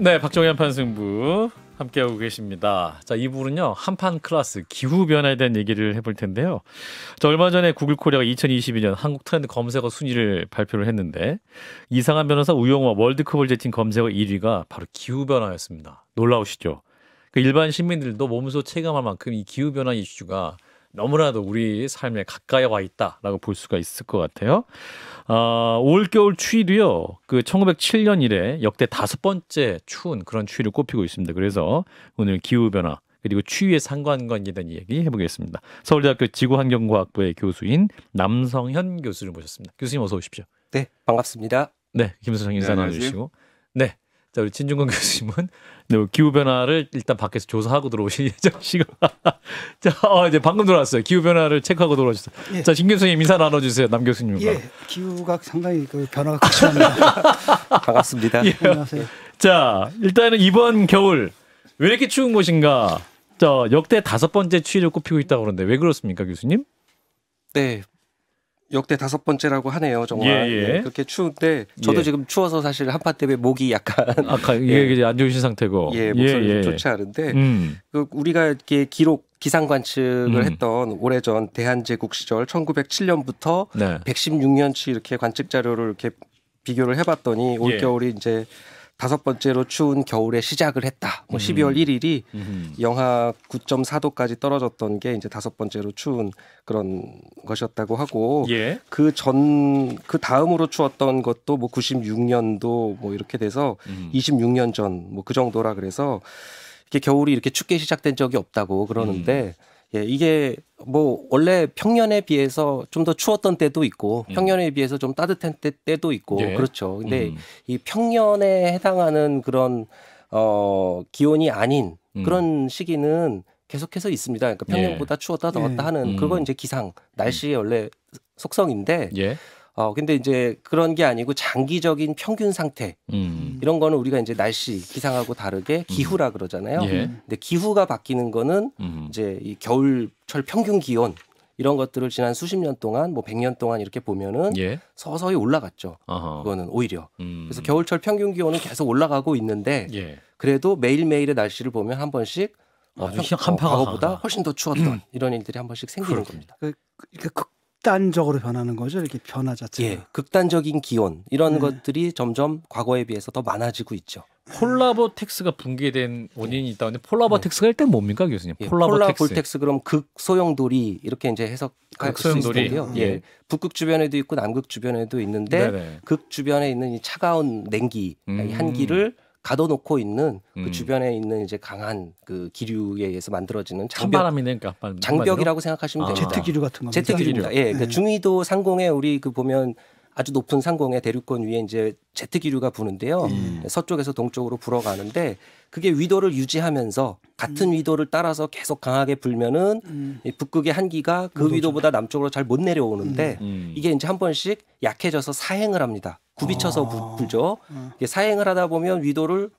네, 박정희 한판 승부 함께하고 계십니다. 자, 2부는요. 한판 클래스 기후변화에 대한 얘기를 해볼 텐데요. 자, 얼마 전에 구글 코리아가 2022년 한국 트렌드 검색어 순위를 발표를 했는데 이상한 변호사 우영우와 월드컵을 제친 검색어 1위가 바로 기후변화였습니다. 놀라우시죠? 그 일반 시민들도 몸소 체감할 만큼 이 기후변화 이슈가 너무나도 우리 삶에 가까이 와 있다라고 볼 수가 있을 것 같아요. 올겨울 추위도요. 그 1907년 이래 역대 5번째 추운 그런 추위를 꼽히고 있습니다. 그래서 오늘 기후변화 그리고 추위의 상관관계에 대한 이야기 해보겠습니다. 서울대학교 지구환경과학부의 교수인 남성현 교수를 모셨습니다. 교수님 어서 오십시오. 네, 반갑습니다. 네, 김수정 인사 나눠주시고. 네. 자, 우리 진중권 교수님은 기후변화를 일단 밖에서 조사하고 들어오실 예정이시고. 자, 이제 방금 들어왔어요. 기후변화를 체크하고 들어오셨어요. 예. 자, 진 교수님 인사 나눠주세요. 남 교수님과. 예, 기후가 상당히 그 변화가 극심합니다. 반갑습니다. 예. 안녕하세요. 자, 일단은 이번 겨울 왜 이렇게 추운 곳인가? 자, 역대 5번째 추위를 꼽히고 있다고 그러는데 왜 그렇습니까, 교수님? 네. 역대 5번째라고 하네요. 정말 네, 그렇게 추운데 저도 지금 추워서 사실 한파 때문에 목이 약간 아까 이게 안 좋으신 상태고 목소리 좋지 않은데 그 우리가 이렇게 기상 관측을 했던 오래전 대한제국 시절 1907년부터 116년치 이렇게 관측 자료를 이렇게 비교를 해봤더니 올겨울이 이제 5번째로 추운 겨울의 시작을 했다. 12월 1일이 영하 9.4도까지 떨어졌던 게 이제 5번째로 추운 그런 것이었다고 하고 그 다음으로 추웠던 것도 뭐 96년도 뭐 이렇게 돼서 26년 전 뭐 그 정도라 그래서 이렇게 겨울이 이렇게 춥게 시작된 적이 없다고 그러는데 이게 뭐 원래 평년에 비해서 좀 더 추웠던 때도 있고 평년에 비해서 좀 따뜻한 때도 있고 그렇죠. 근데 이 평년에 해당하는 그런 기온이 아닌 그런 시기는 계속해서 있습니다. 그러니까 평년보다 추웠다 더웠다 하는 그건 이제 기상 날씨의 원래 속성인데 근데 이제 그런 게 아니고 장기적인 평균 상태 이런 거는 우리가 이제 날씨 기상하고 다르게 기후라 그러잖아요. 근데 기후가 바뀌는 거는 이제 이 겨울철 평균 기온 이런 것들을 지난 수십 년 동안 뭐 100년 동안 이렇게 보면은 서서히 올라갔죠. 그거는 오히려. 그래서 겨울철 평균 기온은 계속 올라가고 있는데 그래도 매일매일의 날씨를 보면 한 번씩 과거보다 훨씬 더 추웠던 이런 일들이 한 번씩 생기는 겁니다. 극단적으로 변하는 거죠. 이렇게 변화 자체가. 극단적인 기온 이런 것들이 점점 과거에 비해서 더 많아지고 있죠. 폴라버텍스가 붕괴된 원인이 있다는데 폴라버텍스가 일단 뭡니까, 교수님? 폴라볼텍스 그럼 극소용돌이 이렇게 이제 해석할 수 있을 텐데요. 북극 주변에도 있고 남극 주변에도 있는데 극 주변에 있는 이 차가운 냉기, 한기를 가둬놓고 있는 그 주변에 있는 이제 강한 그 기류에 의해서 만들어지는 장벽이라고 생각하시면 됩니다. 제트 기류 같은 겁니다. 제트 기류입니다. 그 중위도 상공에 우리 그 보면 아주 높은 상공의 대륙권 위에 이제 제트 기류가 부는데요. 서쪽에서 동쪽으로 불어가는데 그게 위도를 유지하면서 같은 위도를 따라서 계속 강하게 불면은 북극의 한기가 그 위도보다 남쪽으로 잘 못 내려오는데 이게 이제 한 번씩 약해져서 사행을 합니다. 굽이쳐서 불죠. 사행을 하다 보면 위도를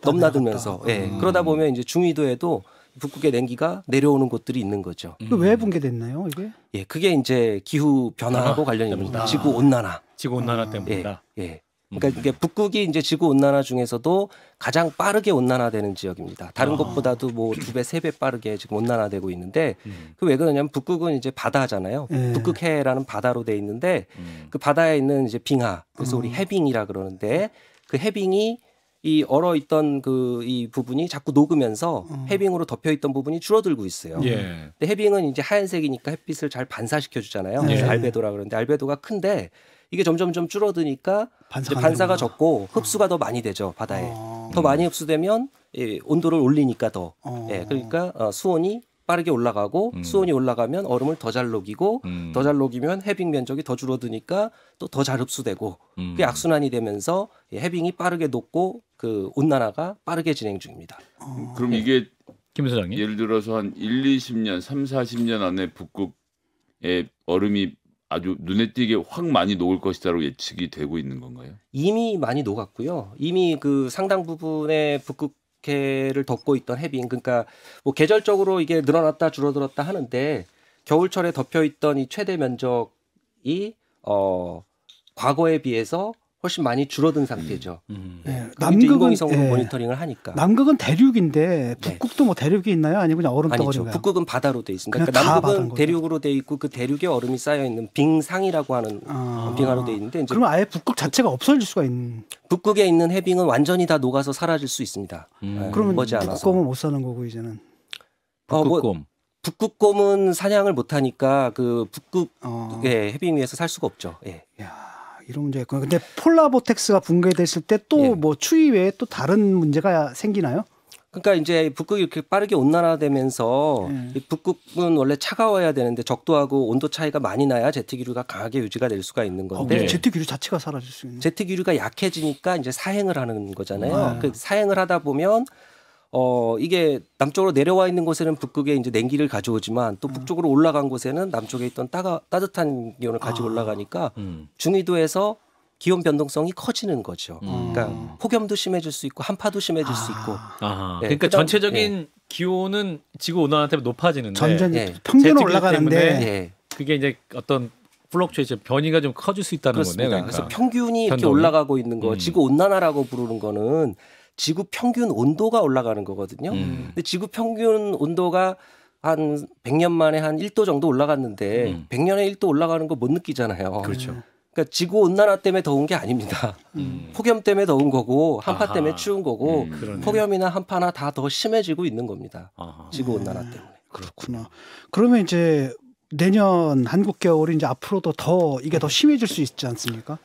넘나들면서 그러다 보면 이제 중위도에도 북극의 냉기가 내려오는 곳들이 있는 거죠. 왜 붕괴됐나요, 이게? 그게 이제 기후 변화하고 관련이 있습니다. 지구 온난화. 지구 온난화 때문이다. 그러니까 이게 북극이 이제 지구 온난화 중에서도 가장 빠르게 온난화되는 지역입니다. 다른 곳보다도 뭐 2배, 3배 빠르게 지금 온난화되고 있는데 그 왜 그러냐면 북극은 이제 바다잖아요. 북극해라는 바다로 돼 있는데 그 바다에 있는 이제 빙하, 그래서 우리 해빙이라 그러는데 그 해빙이 이 얼어 있던 그 이 부분이 자꾸 녹으면서 해빙으로 덮여 있던 부분이 줄어들고 있어요. 근데 해빙은 이제 하얀색이니까 햇빛을 잘 반사시켜 주잖아요. 그래서 알베도라 그러는데 알베도가 큰데 이게 점점 줄어드니까 반사가 적고 흡수가 더 많이 되죠, 바다에. 더 많이 흡수되면 온도를 올리니까 더. 그러니까 수온이 빠르게 올라가고 수온이 올라가면 얼음을 더 잘 녹이고 더 잘 녹이면 해빙 면적이 더 줄어드니까 또 더 잘 흡수되고 그게 악순환이 되면서 해빙이 빠르게 녹고 그 온난화가 빠르게 진행 중입니다. 그럼 이게 김 소장님 예를 들어서 한 1, 20년, 3, 40년 안에 북극의 얼음이 아주 눈에 띄게 확 많이 녹을 것이다라고 예측이 되고 있는 건가요? 이미 많이 녹았고요. 이미 그 상당 부분의 북극해를 덮고 있던 해빙, 그러니까 뭐 계절적으로 이게 늘어났다 줄어들었다 하는데 겨울철에 덮여 있던 이 최대 면적이 과거에 비해서 훨씬 많이 줄어든 상태죠. 네. 남극은 인공위성으로 모니터링을 하니까. 남극은 대륙인데 북극도 뭐 대륙이 있나요? 아니면 그냥 얼음 덩어리인가요? 아니죠. 북극은 바다로 돼 있습니다. 그러니까 남극은 대륙으로 돼 있고 그 대륙에 얼음이 쌓여 있는 빙상이라고 하는 빙하로 돼 있는데 이제 그럼 아예 북극 자체가 없어질 수가 있는. 북극에 있는 해빙은 완전히 다 녹아서 사라질 수 있습니다. 그러면 북극곰은 못 사는 거고 이제는. 북극곰. 북극곰은 사냥을 못 하니까 그 북극의 해빙 위에서 살 수가 없죠. 예. 야, 이런 문제가 있구나. 근데 폴라보텍스가 붕괴됐을 때 또 뭐 추위 외에 또 다른 문제가 생기나요? 그러니까 이제 북극이 이렇게 빠르게 온난화되면서 북극은 원래 차가워야 되는데 적도하고 온도 차이가 많이 나야 제트 기류가 강하게 유지가 될 수가 있는 건데 제트 기류 자체가 사라질 수 있는. 제트 기류가 약해지니까 이제 사행을 하는 거잖아요. 그 사행을 하다 보면 이게 남쪽으로 내려와 있는 곳에는 북극에 이제 냉기를 가져오지만 또 북쪽으로 올라간 곳에는 남쪽에 있던 따뜻한 기온을 가지고 올라가니까 중위도에서 기온 변동성이 커지는 거죠. 그러니까 폭염도 심해질 수 있고 한파도 심해질 수 있고. 그러니까 전체적인 기온은 지구 온난화 때문에 높아지는데 평균은 올라가는데 그게 이제 어떤 플럭추에이션 변이가 좀 커질 수 있다는 거네요. 그러니까. 그래서 평균이 이렇게 올라가고 있는 거, 지구 온난화라고 부르는 거는 지구 평균 온도가 올라가는 거거든요. 근데 지구 평균 온도가 한 100년 만에 한 1도 정도 올라갔는데 100년에 1도 올라가는 거 못 느끼잖아요. 그렇죠. 그러니까 지구 온난화 때문에 더운 게 아닙니다. 폭염 때문에 더운 거고 한파 때문에 추운 거고 폭염이나 한파나 다 더 심해지고 있는 겁니다. 지구 온난화 때문에. 그렇구나. 그러면 이제 내년 한국 겨울이 이제 앞으로도 더 이게 더 심해질 수 있지 않습니까?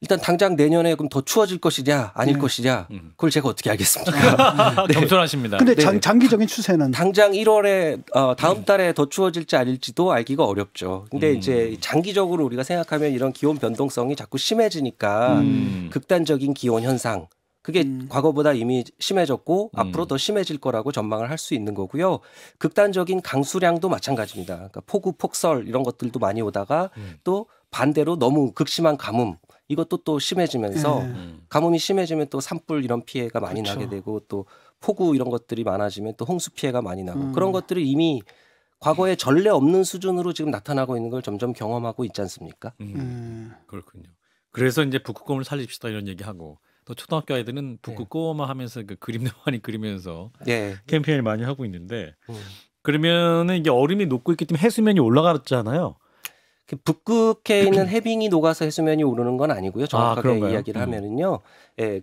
일단 당장 내년에 그럼 더 추워질 것이냐 아닐 것이냐 그걸 제가 어떻게 알겠습니까? 겸손하십니다. 근데 장기적인 추세는 당장 1월에 다음 달에 더 추워질지 아닐지도 알기가 어렵죠. 근데 이제 장기적으로 우리가 생각하면 이런 기온 변동성이 자꾸 심해지니까 극단적인 기온 현상 그게 과거보다 이미 심해졌고 앞으로 더 심해질 거라고 전망을 할 수 있는 거고요. 극단적인 강수량도 마찬가지입니다. 그러니까 폭우, 폭설 이런 것들도 많이 오다가 또 반대로 너무 극심한 가뭄 이것도 또 심해지면서 가뭄이 심해지면 또 산불 이런 피해가 많이 나게 되고 또 폭우 이런 것들이 많아지면 또 홍수 피해가 많이 나고 그런 것들을 이미 과거에 전례 없는 수준으로 지금 나타나고 있는 걸 점점 경험하고 있지 않습니까? 그렇군요. 그래서 이제 북극곰을 살립시다 이런 얘기하고 또 초등학교 아이들은 북극곰을 하면서 그 그림도 많이 그리면서 캠페인을 많이 하고 있는데 그러면은 이게 얼음이 녹고 있기 때문에 해수면이 올라갔잖아요. 북극에 있는 해빙이 녹아서 해수면이 오르는 건 아니고요. 정확하게 이야기를 하면은요.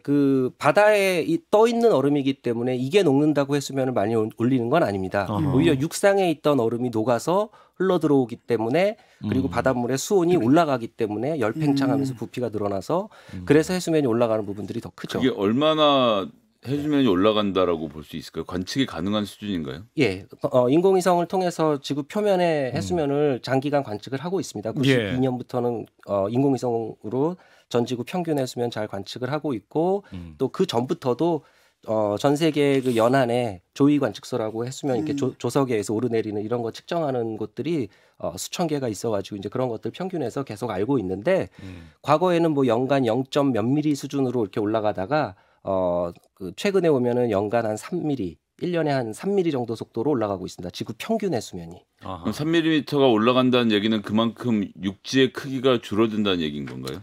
그 바다에 떠 있는 얼음이기 때문에 이게 녹는다고 해수면을 많이 올리는 건 아닙니다. 오히려 육상에 있던 얼음이 녹아서 흘러 들어오기 때문에 그리고 바닷물의 수온이 올라가기 때문에 열 팽창하면서 부피가 늘어나서 그래서 해수면이 올라가는 부분들이 더 크죠. 그게 얼마나 해수면이 올라간다라고 볼 수 있을까요? 관측이 가능한 수준인가요? 예, 인공위성을 통해서 지구 표면의 해수면을 장기간 관측을 하고 있습니다. 92년부터는 인공위성으로 전 지구 평균 해수면 잘 관측을 하고 있고 또 그 전부터도 전 세계 그 연안에 조이 관측소라고 해수면 이렇게 조석에서 오르내리는 이런 거 측정하는 곳들이 수천 개가 있어가지고 이제 그런 것들 평균에서 계속 알고 있는데 과거에는 뭐 연간 0. 몇 미리 수준으로 이렇게 올라가다가 그 최근에 오면은 연간 한 3mm, 1년에 한 3mm 정도 속도로 올라가고 있습니다. 지구 평균 해수면이. 그럼 3mm가 올라간다는 얘기는 그만큼 육지의 크기가 줄어든다는 얘기인 건가요?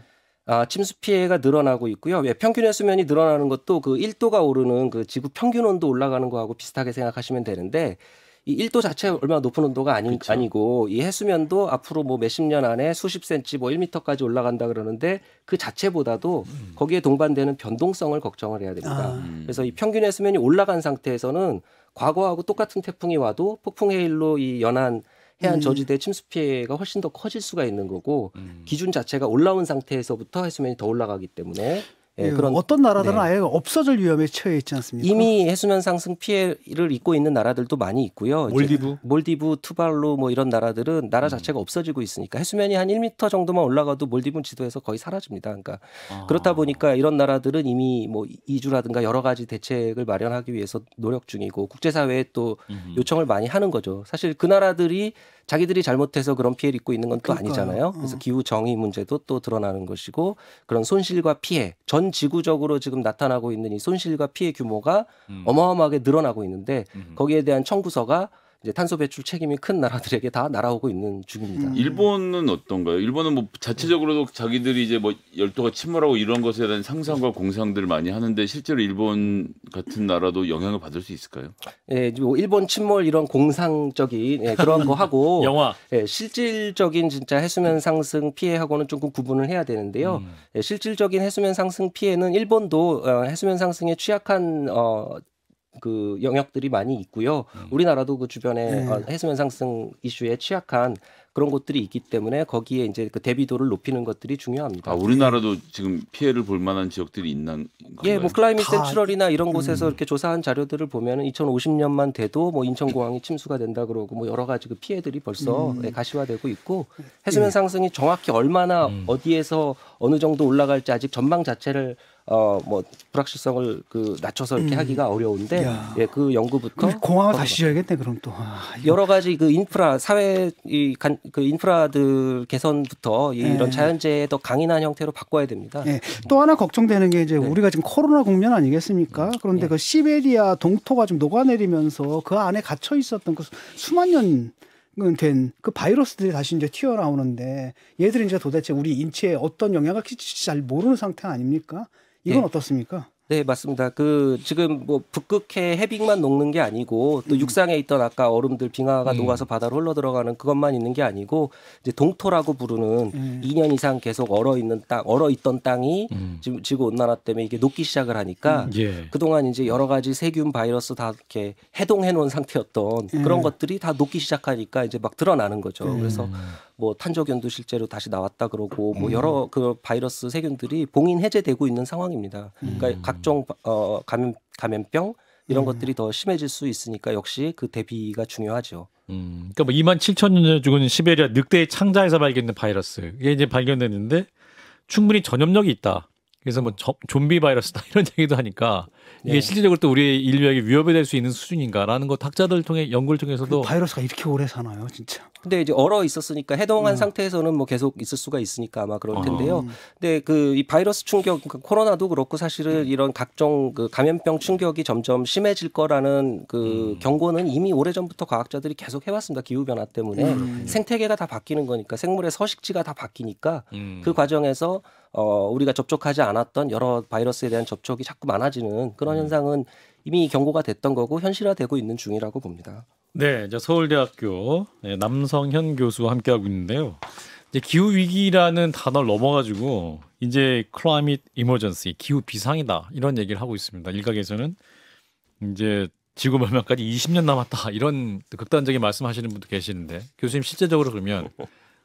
침수 피해가 늘어나고 있고요. 평균 해수면이 늘어나는 것도 그 1도가 오르는 그 지구 평균 온도 올라가는 거하고 비슷하게 생각하시면 되는데 이 1도 자체가 얼마나 높은 온도가 아니고 이 해수면도 앞으로 뭐 몇십 년 안에 수십 센치 뭐 1m까지 올라간다 그러는데 그 자체보다도 거기에 동반되는 변동성을 걱정을 해야 됩니다. 그래서 이 평균 해수면이 올라간 상태에서는 과거하고 똑같은 태풍이 와도 폭풍 해일로 이 연안 해안 저지대 침수 피해가 훨씬 더 커질 수가 있는 거고 기준 자체가 올라온 상태에서부터 해수면이 더 올라가기 때문에 그런 어떤 나라들은 아예 없어질 위험에 처해 있지 않습니까? 이미 해수면 상승 피해를 입고 있는 나라들도 많이 있고요. 몰디브, 투발루 뭐 이런 나라들은 나라 자체가 없어지고 있으니까 해수면이 한 1m 정도만 올라가도 몰디브 지도에서 거의 사라집니다. 그러니까 그렇다 보니까 이런 나라들은 이미 뭐 이주라든가 여러 가지 대책을 마련하기 위해서 노력 중이고 국제사회에 또 요청을 많이 하는 거죠. 사실 그 나라들이 자기들이 잘못해서 그런 피해를 입고 있는 건 또 아니잖아요. 그래서 기후 정의 문제도 또 드러나는 것이고 그런 손실과 피해, 전 지구적으로 지금 나타나고 있는 이 손실과 피해 규모가 어마어마하게 늘어나고 있는데 거기에 대한 청구서가 이제 탄소 배출 책임이 큰 나라들에게 다 날아오고 있는 중입니다. 일본은 어떤가요? 일본은 뭐 자체적으로도 자기들이 이제 뭐 열도가 침몰하고 이런 것에 대한 상상과 공상들을 많이 하는데 실제로 일본 같은 나라도 영향을 받을 수 있을까요? 예, 뭐 일본 침몰 이런 공상적인 그런 거 하고 영화 실질적인 진짜 해수면 상승 피해하고는 조금 구분을 해야 되는데요. 실질적인 해수면 상승 피해는 일본도 해수면 상승에 취약한 그 영역들이 많이 있고요. 우리나라도 그 주변에 해수면 상승 이슈에 취약한 그런 곳들이 있기 때문에 거기에 이제 그 대비도를 높이는 것들이 중요합니다. 아, 우리나라도 지금 피해를 볼 만한 지역들이 있는 건가요? 예, 뭐 클라이밋 센츄럴이나 이런 곳에서 이렇게 조사한 자료들을 보면은 2050년만 돼도 뭐 인천공항이 침수가 된다 그러고 뭐 여러 가지 그 피해들이 벌써 가시화되고 있고 해수면 상승이 정확히 얼마나 어디에서 어느 정도 올라갈지 아직 전망 자체를 뭐 불확실성을 그 낮춰서 이렇게 하기가 어려운데 예, 그 연구부터 공항을 다시 지어야겠네 그럼 또 여러 가지 그 인프라 사회 그 인프라들 개선부터 이런 자연재해에 더 강인한 형태로 바꿔야 됩니다. 예. 또 하나 걱정되는 게 이제 우리가 지금 코로나 국면 아니겠습니까? 그런데 그 시베리아 동토가 좀 녹아내리면서 그 안에 갇혀 있었던 그 수만 년 된 그 바이러스들이 다시 이제 튀어나오는데 얘들이 이제 도대체 우리 인체에 어떤 영향을 끼칠지 잘 모르는 상태 아닙니까? 이건 어떻습니까? 네, 맞습니다. 그 지금 뭐 북극해 해빙만 녹는 게 아니고 또 육상에 있던 아까 얼음들 빙하가 녹아서 바다로 흘러 들어가는 그것만 있는 게 아니고 이제 동토라고 부르는 2년 이상 계속 얼어 있던 땅이 지금 지구 온난화 때문에 이게 녹기 시작을 하니까 그동안 이제 여러 가지 세균 바이러스 다 이렇게 해동해 놓은 상태였던 그런 것들이 다 녹기 시작하니까 이제 막 드러나는 거죠. 그래서 뭐 탄저균도 실제로 다시 나왔다 그러고 뭐 여러 그 바이러스 세균들이 봉인 해제되고 있는 상황입니다. 그러니까 각종 감염병 이런 것들이 더 심해질 수 있으니까 역시 그 대비가 중요하죠. 그러니까 뭐 27,000년 죽은 시베리아 늑대의 창자에서 발견된 바이러스 이게 이제 발견됐는데 충분히 전염력이 있다. 그래서 뭐 좀비 바이러스다 이런 얘기도 하니까 이게 실질적으로 또 우리 인류에게 위협이 될 수 있는 수준인가라는 것 학자들 통해 연구를 통해서도 바이러스가 이렇게 오래 사나요, 진짜? 근데 이제 얼어 있었으니까 해동한 상태에서는 뭐 계속 있을 수가 있으니까 아마 그럴 텐데요. 근데 그 이 바이러스 충격, 그러니까 코로나도 그렇고 사실은 이런 각종 그 감염병 충격이 점점 심해질 거라는 그 경고는 이미 오래전부터 과학자들이 계속 해왔습니다. 기후 변화 때문에 생태계가 다 바뀌는 거니까 생물의 서식지가 다 바뀌니까 그 과정에서 우리가 접촉하지 않았던 여러 바이러스에 대한 접촉이 자꾸 많아지는 그런 현상은 이미 경고가 됐던 거고 현실화되고 있는 중이라고 봅니다. 네, 이제 서울대학교 남성현 교수와 함께하고 있는데요. 이제 기후 위기라는 단어를 넘어가지고 이제 클라이밋 이머전시 기후 비상이다 이런 얘기를 하고 있습니다. 일각에서는 이제 지구 멸망까지 20년 남았다 이런 극단적인 말씀하시는 분도 계시는데 교수님 실제적으로 그러면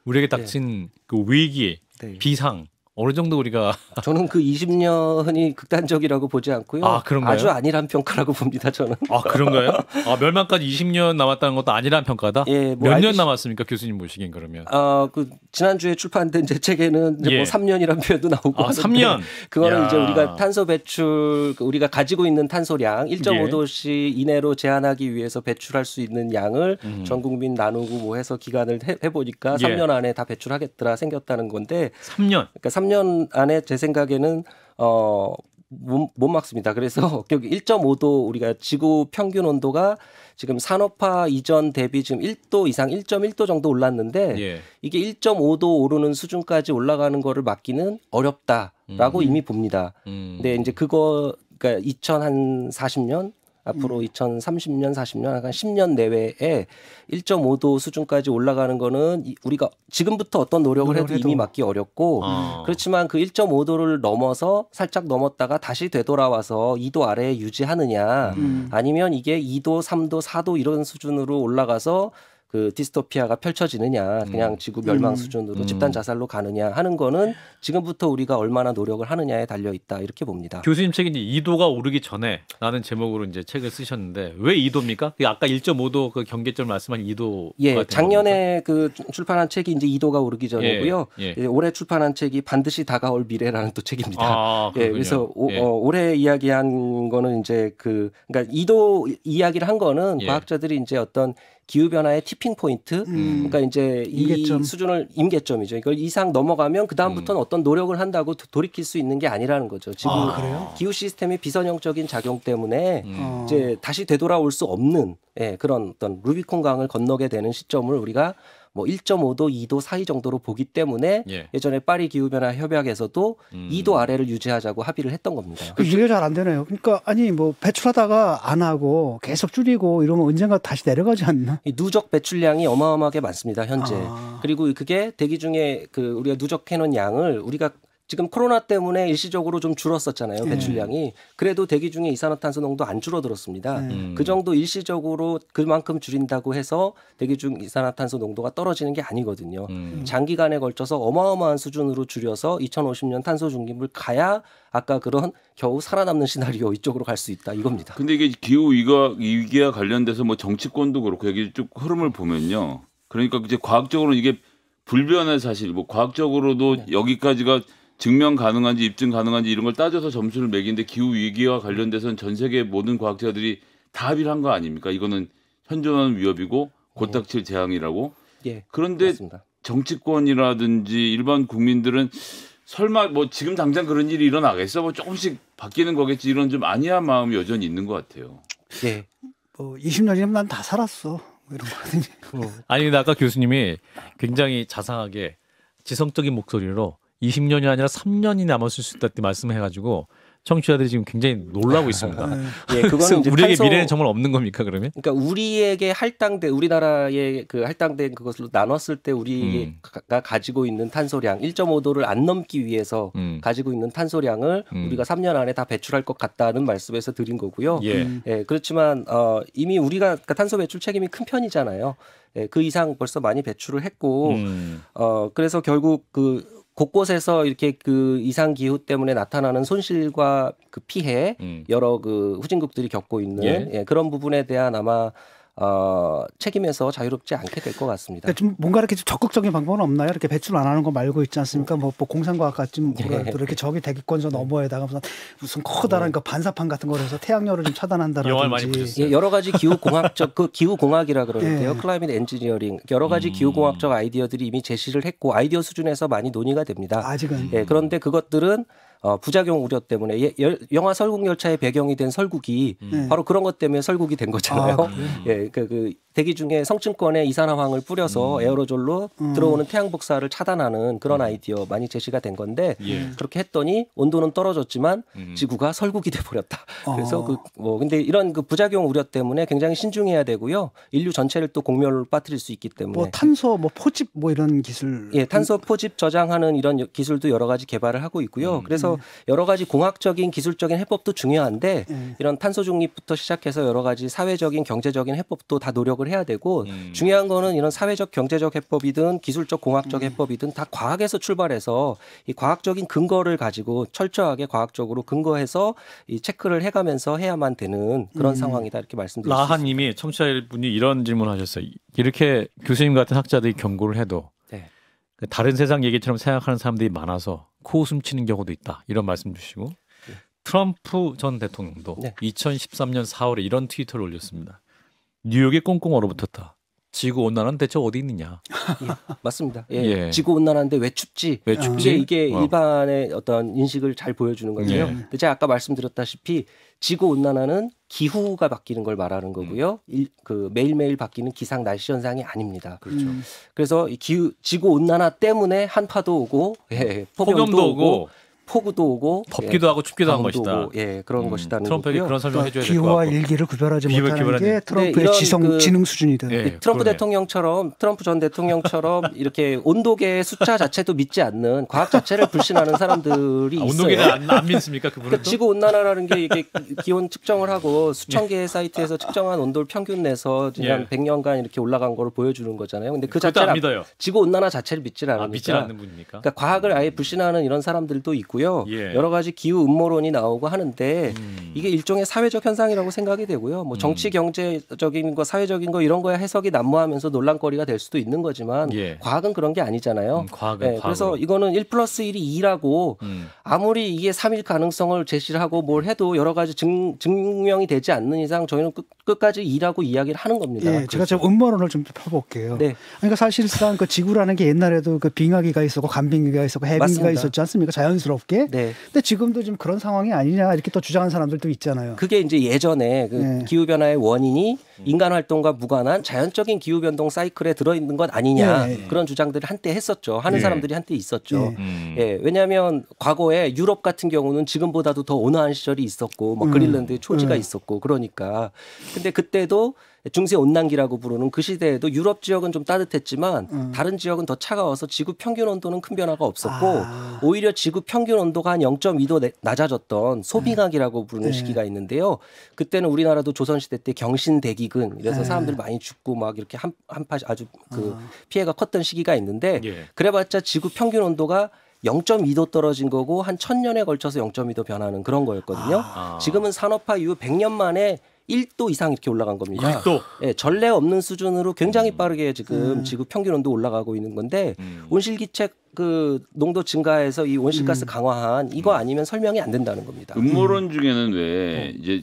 우리에게 닥친 그 위기, 비상 어느 정도 우리가 저는 그 20년이 극단적이라고 보지 않고요. 아, 그런가요? 아주 안일한 평가라고 봅니다. 저는. 아, 그런가요? 아, 멸망까지 20년 남았다는 것도 아니란 평가다? 예, 뭐 몇 년 남았습니까? 교수님 보시기엔 그러면. 그 지난주에 출판된 제 책에는 이제 뭐 3년이라는 표현도 나오고 하는데 3년. 그거는 이제 우리가 탄소 배출 우리가 가지고 있는 탄소량 1.5도씨 이내로 제한하기 위해서 배출할 수 있는 양을 전 국민 나누고 뭐 해서 기간을 해 보니까 3년 안에 다 배출하겠더라 생겼다는 건데 3년. 그러니까 3년 안에 제 생각에는 못 막습니다. 그래서 여기 1.5도 우리가 지구 평균 온도가 지금 산업화 이전 대비 지금 1도 이상 1.1도 정도 올랐는데 이게 1.5도 오르는 수준까지 올라가는 거를 막기는 어렵다라고 이미 봅니다. 근데 이제 그러니까 2040년 앞으로 2030년, 40년, 한 10년 내외에 1.5도 수준까지 올라가는 거는 우리가 지금부터 어떤 노력을 해도 이미 막기 어렵고 그렇지만 그 1.5도를 넘어서 살짝 넘었다가 다시 되돌아와서 2도 아래에 유지하느냐 아니면 이게 2도, 3도, 4도 이런 수준으로 올라가서 그 디스토피아가 펼쳐지느냐 그냥 지구 멸망 수준으로 집단 자살로 가느냐 하는 거는 지금부터 우리가 얼마나 노력을 하느냐에 달려 있다 이렇게 봅니다. 교수님 책이 이제 2도가 오르기 전에 라는 제목으로 이제 책을 쓰셨는데 왜 2도입니까? 아까 1.5도 그 경계점 말씀한 2도가 예, 작년에 그 출판한 책이 이제 2도가 오르기 전이고요. 올해 출판한 책이 반드시 다가올 미래라는 또 책입니다. 아, 예, 그래서 올해 이야기한 거는 이제 그러니까 2도 이야기를 한 거는 과학자들이 이제 어떤 기후 변화의 티핑 포인트, 그러니까 이제 임계점. 이 수준을 임계점이죠. 이걸 이상 넘어가면 그 다음부터는 어떤 노력을 한다고 돌이킬 수 있는 게 아니라는 거죠. 지금 기후 시스템의 비선형적인 작용 때문에 이제 다시 되돌아올 수 없는 그런 어떤 루비콘 강을 건너게 되는 시점을 우리가 뭐 1.5도, 2도 사이 정도로 보기 때문에 예전에 파리 기후변화 협약에서도 2도 아래를 유지하자고 합의를 했던 겁니다. 이해가 잘 안 되네요. 그러니까 아니 뭐 배출하다가 안 하고 계속 줄이고 이러면 언젠가 다시 내려가지 않나? 이 누적 배출량이 어마어마하게 많습니다. 현재. 그리고 그게 대기 중에 그 우리가 누적해놓은 양을 우리가 지금 코로나 때문에 일시적으로 좀 줄었었잖아요. 배출량이. 그래도 대기 중에 이산화탄소 농도 안 줄어들었습니다. 그 정도 일시적으로 그만큼 줄인다고 해서 대기 중 이산화탄소 농도가 떨어지는 게 아니거든요. 장기간에 걸쳐서 어마어마한 수준으로 줄여서 2050년 탄소 중립을 가야 아까 그런 겨우 살아남는 시나리오 이쪽으로 갈 수 있다 이겁니다. 근데 이게 기후 위기와 관련돼서 뭐 정치권도 그렇고 여기 쭉 흐름을 보면요. 그러니까 이제 과학적으로 이게 불변의 사실, 뭐 과학적으로도 여기까지가 증명 가능한지 입증 가능한지 이런 걸 따져서 점수를 매기는데 기후 위기와 관련돼서는 전 세계 모든 과학자들이 다 합의를 한 거 아닙니까? 이거는 현존하는 위협이고 곧 닥칠 재앙이라고. 그런데 맞습니다. 정치권이라든지 일반 국민들은 설마 뭐 지금 당장 그런 일이 일어나겠어? 뭐 조금씩 바뀌는 거겠지 이런 좀 안이한 마음이 여전히 있는 것 같아요. 뭐 20년이면 난 다 살았어. 뭐 이런 거거든요. 아니 근데 아까 교수님이 굉장히 자상하게 지성적인 목소리로 20년이 아니라 3년이 남았을 수 있다 って말씀해가지고 청취자들이 지금 굉장히 놀라고 있습니다. 그거는 이제 우리에게 미래는 정말 없는 겁니까 그러면? 그러니까 우리에게 할당된 우리나라의 그 할당된 그것을 나눴을 때 우리가 가지고 있는 탄소량 1.5도를 안 넘기 위해서 가지고 있는 탄소량을 우리가 3년 안에 다 배출할 것 같다는 말씀에서 드린 거고요. 그렇지만 이미 우리가 그러니까 탄소 배출 책임이 큰 편이잖아요. 그 이상 벌써 많이 배출을 했고 그래서 결국 그 곳곳에서 이렇게 그 이상 기후 때문에 나타나는 손실과 그 피해 여러 그 후진국들이 겪고 있는 그런 부분에 대한 아마 책임에서 자유롭지 않게 될 것 같습니다. 그러니까 좀 뭔가 이렇게 좀 적극적인 방법은 없나요? 이렇게 배출 안 하는 거 말고 있지 않습니까? 뭐 공상과학 같이 이렇게 저기 대기권서 너머에다가 무슨 커다란 그 반사판 같은 거를 해서 태양열을 좀 차단한다라든지. 영화를 많이 보셨어요. 여러 가지 기후 공학적 그 기후 공학이라 그러는데요. 클라이밋 엔지니어링 여러 가지 기후 공학적 아이디어들이 이미 제시를 했고 아이디어 수준에서 많이 논의가 됩니다. 아직은. 그런데 그것들은 부작용 우려 때문에 영화 설국열차의 배경이 된 설국이 바로 그런 것 때문에 설국이 된 거잖아요. 그 대기 중에 성층권에 이산화황을 뿌려서 에어로졸로 들어오는 태양 복사를 차단하는 그런 아이디어 많이 제시가 된 건데 그렇게 했더니 온도는 떨어졌지만 지구가 설국이 돼 버렸다. 그래서 근데 이런 그 부작용 우려 때문에 굉장히 신중해야 되고요. 인류 전체를 또 공멸로 빠뜨릴 수 있기 때문에 뭐 탄소 뭐 포집 뭐 이런 기술 탄소 포집 저장하는 이런 기술도 여러 가지 개발을 하고 있고요. 그래서 여러 가지 공학적인 기술적인 해법도 중요한데 이런 탄소 중립부터 시작해서 여러 가지 사회적인 경제적인 해법도 다 노력을 해야 되고 중요한 거는 이런 사회적 경제적 해법이든 기술적 공학적 해법이든 다 과학에서 출발해서 이 과학적인 근거를 가지고 철저하게 과학적으로 근거해서 이 체크를 해가면서 해야만 되는 그런 상황이다 이렇게 말씀드렸습니다. 라하님이 청취자분이 이런 질문하셨어요. 이렇게 교수님 같은 학자들이 경고를 해도 다른 세상 얘기처럼 생각하는 사람들이 많아서 코웃음 치는 경우도 있다. 이런 말씀 주시고 트럼프 전 대통령도 2013년 4월에 이런 트위터를 올렸습니다. 뉴욕에 꽁꽁 얼어붙었다. 지구온난화는 대체 어디 있느냐. 맞습니다. 지구온난화인데 왜 춥지? 이게 일반의 어떤 인식을 잘 보여주는 거고요. 근데 제가 아까 말씀드렸다시피 지구온난화는 기후가 바뀌는 걸 말하는 거고요. 그 매일매일 바뀌는 기상 날씨 현상이 아닙니다. 그래서 이 지구온난화 때문에 한파도 오고 폭염도 오고 폭우도 오고 덥기도 하고 춥기도 한 것이다. 그런 것이다는 트럼프에게 거고요. 그런 설명 해줘야 될 것 기후와 같고. 일기를 구별하지 못하는 게 트럼프의 지능 수준이다. 트럼프 대통령처럼 트럼프 전 대통령처럼 이렇게 온도계의 숫자 자체도 믿지 않는 과학 자체를 불신하는 사람들이 있어요. 온도계를 안 믿습니까 그분은? 지구 온난화라는 게 이게 기온 측정을 하고 수천 개의 사이트에서 측정한 온도를 평균 내서 지난 100년간 이렇게 올라간 걸 보여주는 거잖아요. 근데 그 자체를 안 믿어요. 지구 온난화 자체를 믿지 않으니까. 믿지 않는 분입니까? 그러니까 과학을 아예 불신하는 이런 사람들도 있고. 있고요. 예. 여러 가지 기후 음모론이 나오고 하는데 이게 일종의 사회적 현상이라고 생각이 되고요. 뭐 정치 경제적인 거 사회적인 거 이런 거야 해석이 난무하면서 논란거리가 될 수도 있는 거지만 예. 과학은 그런 게 아니잖아요. 과학은 그래서 이거는 1+1이 2라고 아무리 이게 3일 가능성을 제시를 하고 뭘 해도 여러 가지 증명이 되지 않는 이상 저희는 끝까지 2라고 이야기를 하는 겁니다. 예, 제가 좀 음모론을 좀 펴볼게요. 네. 그러니까 사실상 그 지구라는 게 옛날에도 그 빙하기가 있었고 간빙기가 있었고 해빙기가 맞습니다. 있었지 않습니까? 자연스럽게. 네. 근데 지금도 지금 그런 상황이 아니냐 이렇게 또 주장하는 사람들도 있잖아요. 그게 이제 예전에 그 네. 기후 변화의 원인이 인간 활동과 무관한 자연적인 기후 변동 사이클에 들어 있는 것 아니냐 예. 그런 주장들을 한때 했었죠. 하는 예. 사람들이 한때 있었죠. 예. 예, 왜냐하면 과거에 유럽 같은 경우는 지금보다도 더 온화한 시절이 있었고 뭐 그린란드에 초지가 있었고 그러니까 근데 그때도 중세 온난기라고 부르는 그 시대에도 유럽 지역은 좀 따뜻했지만 다른 지역은 더 차가워서 지구 평균 온도는 큰 변화가 없었고 오히려 지구 평균 온도가 한 0.2도 낮아졌던 소빙하기라고 부르는 시기가 있는데요. 그때는 우리나라도 조선시대 때 경신대기근 이래서 사람들이 많이 죽고 막 이렇게 한파 아주 그 피해가 컸던 시기가 있는데 예. 그래봤자 지구 평균 온도가 0.2도 떨어진 거고 한 1000년에 걸쳐서 0.2도 변하는 그런 거였거든요. 지금은 산업화 이후 100년 만에 1도 이상 이렇게 올라간 겁니다. 1도? 예, 전례 없는 수준으로 굉장히 빠르게 지금 지구 평균 온도 올라가고 있는 건데 온실기체 그 농도 증가해서 이 온실가스 강화한 이거 아니면 설명이 안 된다는 겁니다. 음모론 중에는 왜 이제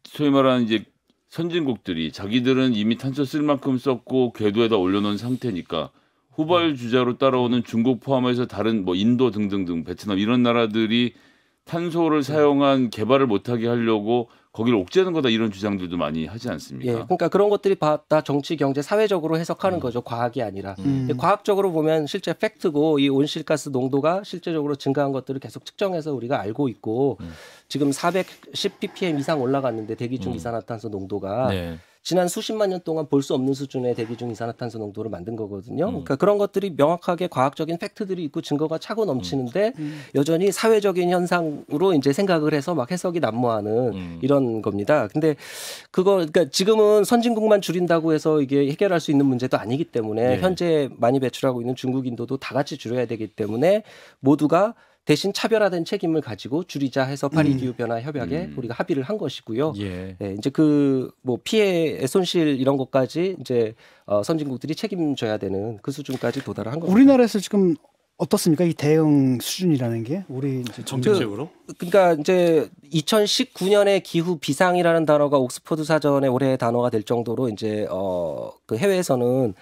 소위 말하는 이제 선진국들이 자기들은 이미 탄소 쓸 만큼 썼고 궤도에다 올려놓은 상태니까 후발 주자로 따라오는 중국 포함해서 다른 뭐 인도 등등등 베트남 이런 나라들이 탄소를 사용한 개발을 못하게 하려고 거기를 옥죄는 거다 이런 주장들도 많이 하지 않습니까? 예, 그러니까 그런 것들이 다 정치, 경제, 사회적으로 해석하는 거죠. 과학이 아니라. 근데 과학적으로 보면 실제 팩트고 이 온실가스 농도가 실제적으로 증가한 것들을 계속 측정해서 우리가 알고 있고 지금 410 ppm 이상 올라갔는데 대기 중 이산화탄소 농도가 네. 지난 수십만 년 동안 볼 수 없는 수준의 대기 중 이산화탄소 농도를 만든 거거든요. 그러니까 그런 것들이 명확하게 과학적인 팩트들이 있고 증거가 차고 넘치는데 여전히 사회적인 현상으로 이제 생각을 해서 막 해석이 난무하는 이런 겁니다. 근데 그러니까 지금은 선진국만 줄인다고 해서 이게 해결할 수 있는 문제도 아니기 때문에 네. 현재 많이 배출하고 있는 중국, 인도도 다 같이 줄여야 되기 때문에 모두가 대신 차별화된 책임을 가지고 줄이자 해서 파리 기후 변화 협약에 우리가 합의를 한 것이고요. 예. 네, 이제 그 뭐 피해 손실 이런 것까지 이제 선진국들이 책임져야 되는 그 수준까지 도달한 겁니다. 우리나라에서 지금 어떻습니까? 이 대응 수준이라는 게 우리 이제 정책적으로? 그러니까 이제 2019년에 기후 비상이라는 단어가 옥스퍼드 사전에 올해의 단어가 될 정도로 이제 그 해외에서는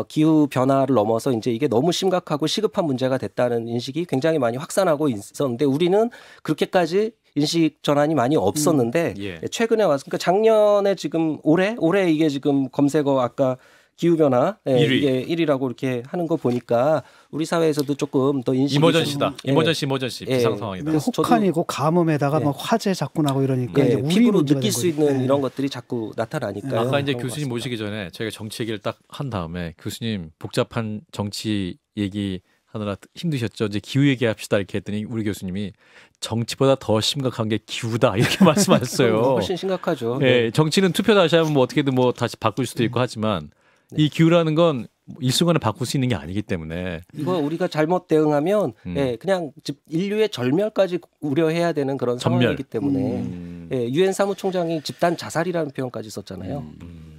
기후 변화를 넘어서 이제 이게 너무 심각하고 시급한 문제가 됐다는 인식이 굉장히 많이 확산하고 있었는데 우리는 그렇게까지 인식 전환이 많이 없었는데 예. 최근에 와서 그러니까 작년에 지금 올해 이게 지금 검색어 아까 기후 변화 1위. 이게 1위라고 이렇게 하는 거 보니까 우리 사회에서도 조금 더 인식이 이머전시다. 좀, 이머전시 예. 비상 상황이다. 그래서 저도- 혹한이고 가뭄에다가 예. 막 화재 자꾸 나고 이러니까 이제 예, 우리 피부로 문제가 느낄 된 수 거죠. 있는 예. 이런 것들이 자꾸 나타나니까요. 아까 이제 그런 것 교수님 같습니다. 모시기 전에 저희가 정치 얘기를 딱 한 다음에 교수님 복잡한 정치 얘기 하느라 힘드셨죠. 이제 기후 얘기합시다 이렇게 했더니 우리 교수님이 정치보다 더 심각한 게 기후다 이렇게 말씀하셨어요. 훨씬 심각하죠. 예, 정치는 투표 다시 하면 뭐 어떻게든 뭐 다시 바꿀 수도 있고 하지만 이 기후라는 건 일순간에 바꿀 수 있는 게 아니기 때문에 이거 우리가 잘못 대응하면 예, 그냥 인류의 절멸까지 우려해야 되는 그런 전멸. 상황이기 때문에 예, 유엔 사무총장이 집단 자살이라는 표현까지 썼잖아요.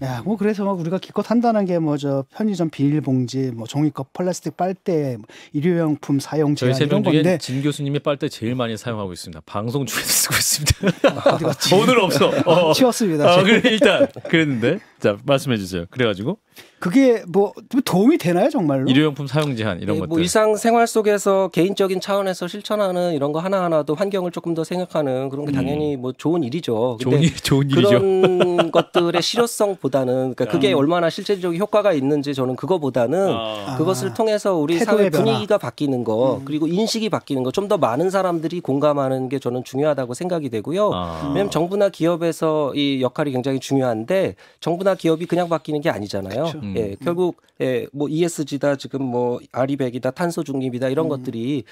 야, 뭐 그래서 막 우리가 기껏 한다는 게 뭐 저 편의점 비닐봉지, 뭐 종이컵, 플라스틱 빨대, 뭐 일회용품 사용 저희 제한 세 명 이런 중에 건데 진 교수님의 빨대 제일 많이 사용하고 있습니다. 방송 중에도 쓰고 있습니다. 오늘 없어. 치웠습니다. 그래 일단 그랬는데 자 말씀해 주세요. 그래가지고 그게 뭐 도움이 되나요 정말로? 일회용품 사용 제한 이런 예, 것들. 뭐 일상생활 속에서 개인적인 차원에서 실천하는 이런 거 하나하나도 환경을 조금 더 생각하는 그런 게 당연히 뭐 좋은 일이죠. 근데 좋은 일이죠. 그런 것들의 실효성보다는 그러니까 그게 얼마나 실제적인 효과가 있는지 저는 그거보다는 그것을 통해서 우리 사회 태도의 변화. 분위기가 바뀌는 거 그리고 인식이 바뀌는 거 좀 더 많은 사람들이 공감하는 게 저는 중요하다고 생각이 되고요. 왜냐하면 정부나 기업에서 이 역할이 굉장히 중요한데 정부나 기업이 그냥 바뀌는 게 아니잖아요. 예, 결국 뭐 ESG다 지금 뭐 아리백이다 탄소 중립이다 이런 것들이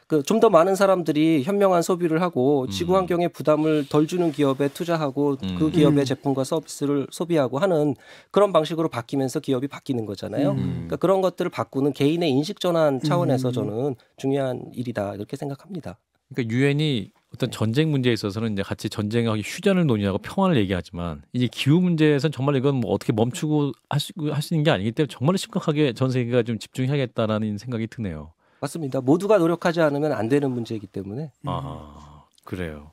그 좀 더 많은 사람들이 현명한 소비를 하고 지구 환경에 부담을 덜 주는 기업에 투자하고 그 기업의 제품과 서비스를 소비하고 하는 그런 방식으로 바뀌면서 기업이 바뀌는 거잖아요. 그러니까 그런 것들을 바꾸는 개인의 인식 전환 차원에서 저는 중요한 일이다 이렇게 생각합니다. 그러니까 유엔이 어떤 전쟁 문제에 있어서는 이제 같이 전쟁하기 휴전을 논의하고 평화를 얘기하지만 이제 기후 문제에서는 정말 이건 뭐 어떻게 멈추고 할 수 있는 게 아니기 때문에 정말 심각하게 전 세계가 좀 집중해야겠다라는 생각이 드네요. 맞습니다. 모두가 노력하지 않으면 안 되는 문제이기 때문에. 아, 그래요.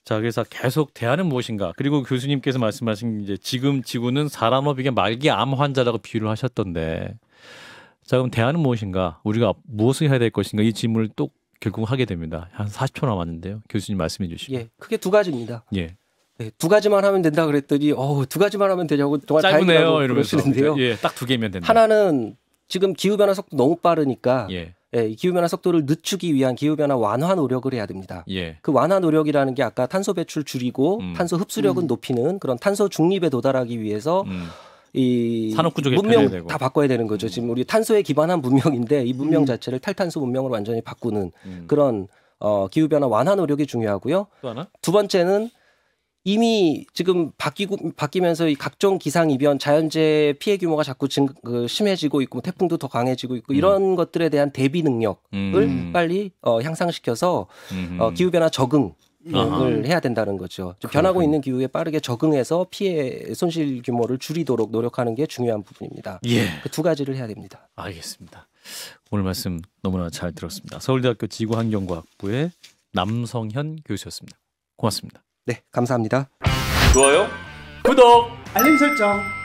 자, 그래서 계속 대안은 무엇인가? 그리고 교수님께서 말씀하신 이제 지금 지구는 사람업에게 말기 암 환자라고 비유를 하셨던데, 자, 그럼 대안은 무엇인가? 우리가 무엇을 해야 될 것인가? 이 질문을 또 결국 하게 됩니다. 한 40초 남았는데요. 교수님 말씀해 주시죠. 예, 크게 두 가지입니다. 예. 네, 두 가지만 하면 된다 그랬더니 두 가지만 하면 되냐고 정말 짧네요 이러면서. 그러시는데요. 예, 딱 두 개면 된다. 하나는 지금 기후 변화 속도 너무 빠르니까 예. 예, 기후 변화 속도를 늦추기 위한 기후 변화 완화 노력을 해야 됩니다. 예. 그 완화 노력이라는 게 아까 탄소 배출 줄이고 탄소 흡수력은 높이는 그런 탄소 중립에 도달하기 위해서 이 산업구조 문명 되고. 다 바꿔야 되는 거죠. 지금 우리 탄소에 기반한 문명인데 이 문명 자체를 탈탄소 문명으로 완전히 바꾸는 그런 기후 변화 완화 노력이 중요하고요. 또 하나? 두 번째는 이미 지금 바뀌면서 이 각종 기상 이변, 자연재해 피해 규모가 자꾸 심해지고 있고 태풍도 더 강해지고 있고 이런 것들에 대한 대비 능력을 빨리 향상시켜서 기후 변화 적응을 해야 된다는 거죠. 좀 변하고 있는 기후에 빠르게 적응해서 피해 손실 규모를 줄이도록 노력하는 게 중요한 부분입니다. 예. 그 두 가지를 해야 됩니다. 알겠습니다. 오늘 말씀 너무나 잘 들었습니다. 서울대학교 지구환경과학부의 남성현 교수였습니다. 고맙습니다. 네, 감사합니다. 좋아요? 구독! 알림 설정.